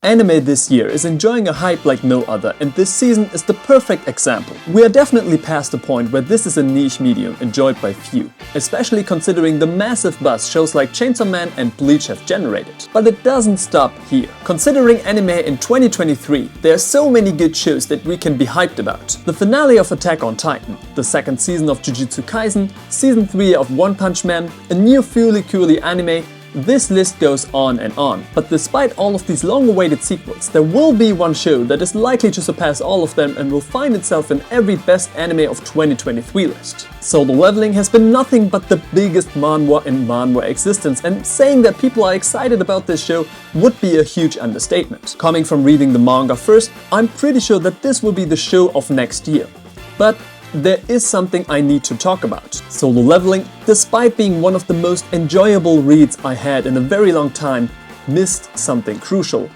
Anime this year is enjoying a hype like no other, and this season is the perfect example. We are definitely past the point where this is a niche medium enjoyed by few, especially considering the massive buzz shows like Chainsaw Man and Bleach have generated. But it doesn't stop here. Considering anime in 2023, there are so many good shows that we can be hyped about. The finale of Attack on Titan, the second season of Jujutsu Kaisen, season 3 of One Punch Man, a new Fooly Cooly anime. This list goes on and on, but despite all of these long-awaited sequels, there will be one show that is likely to surpass all of them and will find itself in every best anime of 2023 list. Solo Leveling has been nothing but the biggest manhwa in manhwa existence, and saying that people are excited about this show would be a huge understatement. Coming from reading the manga first, I'm pretty sure that this will be the show of next year. But there is something I need to talk about. Solo Leveling, despite being one of the most enjoyable reads I had in a very long time, missed something crucial: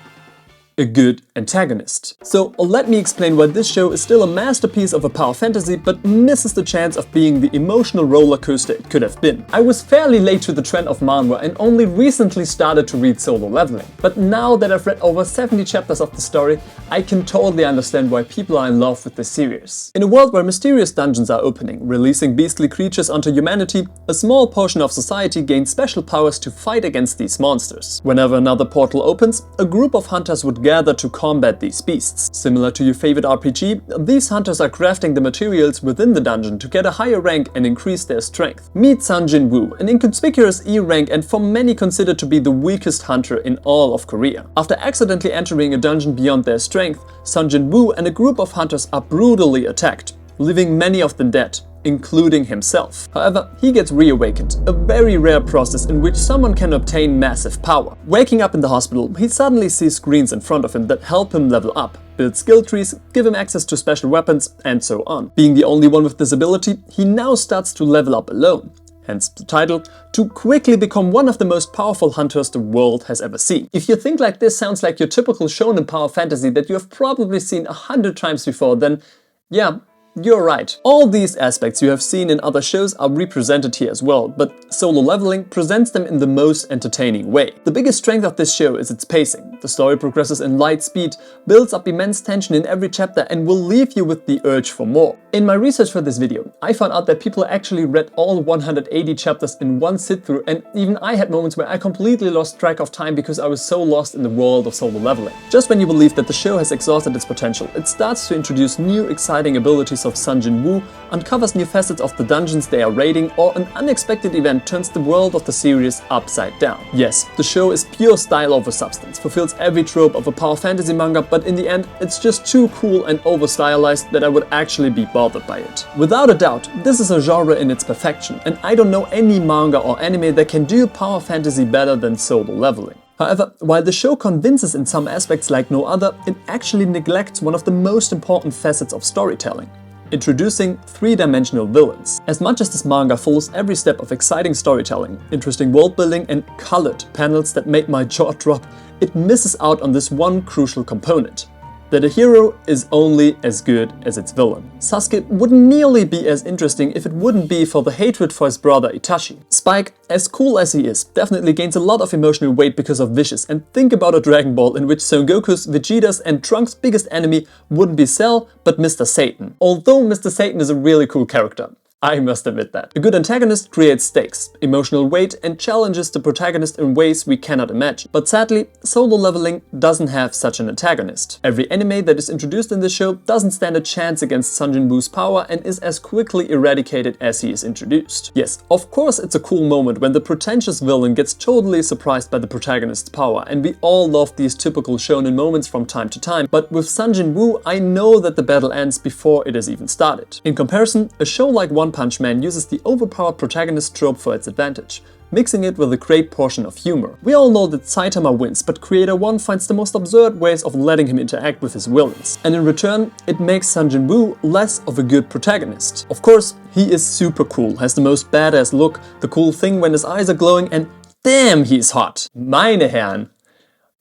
a good antagonist. So let me explain why this show is still a masterpiece of a power fantasy but misses the chance of being the emotional roller coaster it could have been. I was fairly late to the trend of manhwa and only recently started to read Solo Leveling. But now that I've read over 70 chapters of the story, I can totally understand why people are in love with this series. In a world where mysterious dungeons are opening, releasing beastly creatures onto humanity, a small portion of society gains special powers to fight against these monsters. Whenever another portal opens, a group of hunters would gather to combat these beasts. Similar to your favorite RPG, these hunters are crafting the materials within the dungeon to get a higher rank and increase their strength. Meet Sun Jin-woo, an inconspicuous E rank and for many considered to be the weakest hunter in all of Korea. After accidentally entering a dungeon beyond their strength, Sun Jin-woo and a group of hunters are brutally attacked, leaving many of them dead, including himself. However, he gets reawakened, a very rare process in which someone can obtain massive power. Waking up in the hospital, he suddenly sees screens in front of him that help him level up, build skill trees, give him access to special weapons, and so on. Being the only one with this ability, he now starts to level up alone. Hence the title, to quickly become one of the most powerful hunters the world has ever seen. If you think like this sounds like your typical shonen power fantasy that you have probably seen 100 times before, then yeah, you're right. All these aspects you have seen in other shows are represented here as well, but Solo Leveling presents them in the most entertaining way. The biggest strength of this show is its pacing. The story progresses in light speed, builds up immense tension in every chapter and will leave you with the urge for more. In my research for this video, I found out that people actually read all 180 chapters in one sit-through, and even I had moments where I completely lost track of time because I was so lost in the world of Solo Leveling. Just when you believe that the show has exhausted its potential, it starts to introduce new exciting abilities of Sun Jin-woo, uncovers new facets of the dungeons they are raiding, or an unexpected event turns the world of the series upside down. Yes, the show is pure style over substance, fulfills every trope of a power fantasy manga, but in the end it's just too cool and over stylized that I would actually be bothered by it. Without a doubt, this is a genre in its perfection, and I don't know any manga or anime that can do power fantasy better than Solo Leveling. However, while the show convinces in some aspects like no other, it actually neglects one of the most important facets of storytelling: introducing three-dimensional villains. As much as this manga follows every step of exciting storytelling, interesting world building and colored panels that made my jaw drop, it misses out on this one crucial component: that a hero is only as good as its villain. Sasuke wouldn't nearly be as interesting if it wouldn't be for the hatred for his brother Itachi. Spike, as cool as he is, definitely gains a lot of emotional weight because of wishes, and think about a Dragon Ball in which Son Goku's, Vegeta's and Trunks' biggest enemy wouldn't be Cell, but Mr. Satan. Although Mr. Satan is a really cool character, I must admit that. A good antagonist creates stakes, emotional weight, and challenges the protagonist in ways we cannot imagine. But sadly, Solo Leveling doesn't have such an antagonist. Every anime that is introduced in this show doesn't stand a chance against Sun Jin-woo's power and is as quickly eradicated as he is introduced. Yes, of course it's a cool moment when the pretentious villain gets totally surprised by the protagonist's power, and we all love these typical shonen moments from time to time, but with Sun Jin-woo, I know that the battle ends before it has even started. In comparison, a show like One Punch Man uses the overpowered protagonist trope for its advantage, mixing it with a great portion of humor. We all know that Saitama wins, but Creator 1 finds the most absurd ways of letting him interact with his villains. And in return, it makes Sun Jin-woo less of a good protagonist. Of course, he is super cool, has the most badass look, the cool thing when his eyes are glowing, and damn, he's hot. Meine Herren.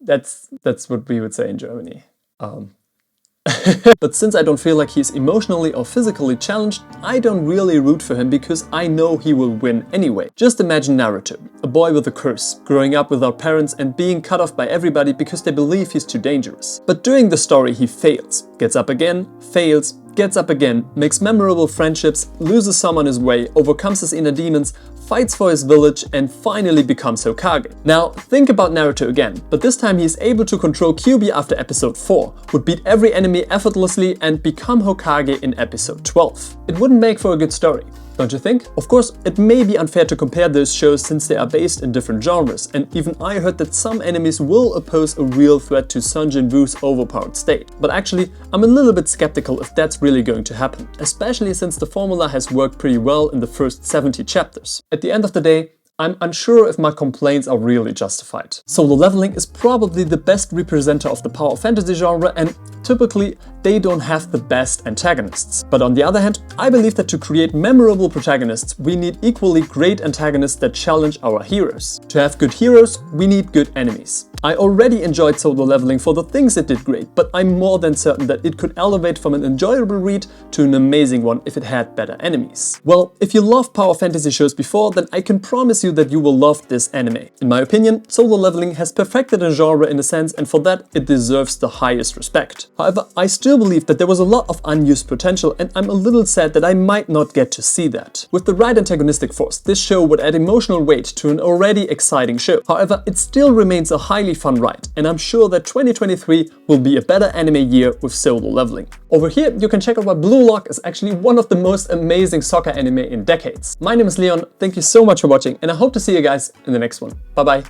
That's what we would say in Germany. But since I don't feel like he's emotionally or physically challenged, I don't really root for him because I know he will win anyway. Just imagine Naruto, a boy with a curse, growing up without parents and being cut off by everybody because they believe he's too dangerous. But during the story he fails, gets up again, fails, gets up again, makes memorable friendships, loses some on his way, overcomes his inner demons, fights for his village and finally becomes Hokage. Now think about Naruto again, but this time he is able to control Kyuubi after episode 4, would beat every enemy effortlessly and become Hokage in episode 12. It wouldn't make for a good story, don't you think? Of course, it may be unfair to compare those shows since they are based in different genres, and even I heard that some enemies will pose a real threat to Sun Jin-woo's overpowered state. But actually, I'm a little bit skeptical if that's really going to happen, especially since the formula has worked pretty well in the first 70 chapters. At the end of the day, I'm unsure if my complaints are really justified. Solo Leveling is probably the best representative of the power fantasy genre, and typically they don't have the best antagonists. But on the other hand, I believe that to create memorable protagonists, we need equally great antagonists that challenge our heroes. To have good heroes, we need good enemies. I already enjoyed Solo Leveling for the things it did great, but I'm more than certain that it could elevate from an enjoyable read to an amazing one if it had better enemies. Well, if you loved power fantasy shows before, then I can promise you that you will love this anime. In my opinion, Solo Leveling has perfected a genre in a sense, and for that it deserves the highest respect. However, I still believe that there was a lot of unused potential, and I'm a little sad that I might not get to see that. With the right antagonistic force, this show would add emotional weight to an already exciting show. However, it still remains a highly fun ride, and I'm sure that 2023 will be a better anime year with Solo Leveling. Over here, you can check out why Blue Lock is actually one of the most amazing soccer anime in decades. My name is Leon, thank you so much for watching, and I hope to see you guys in the next one. Bye bye!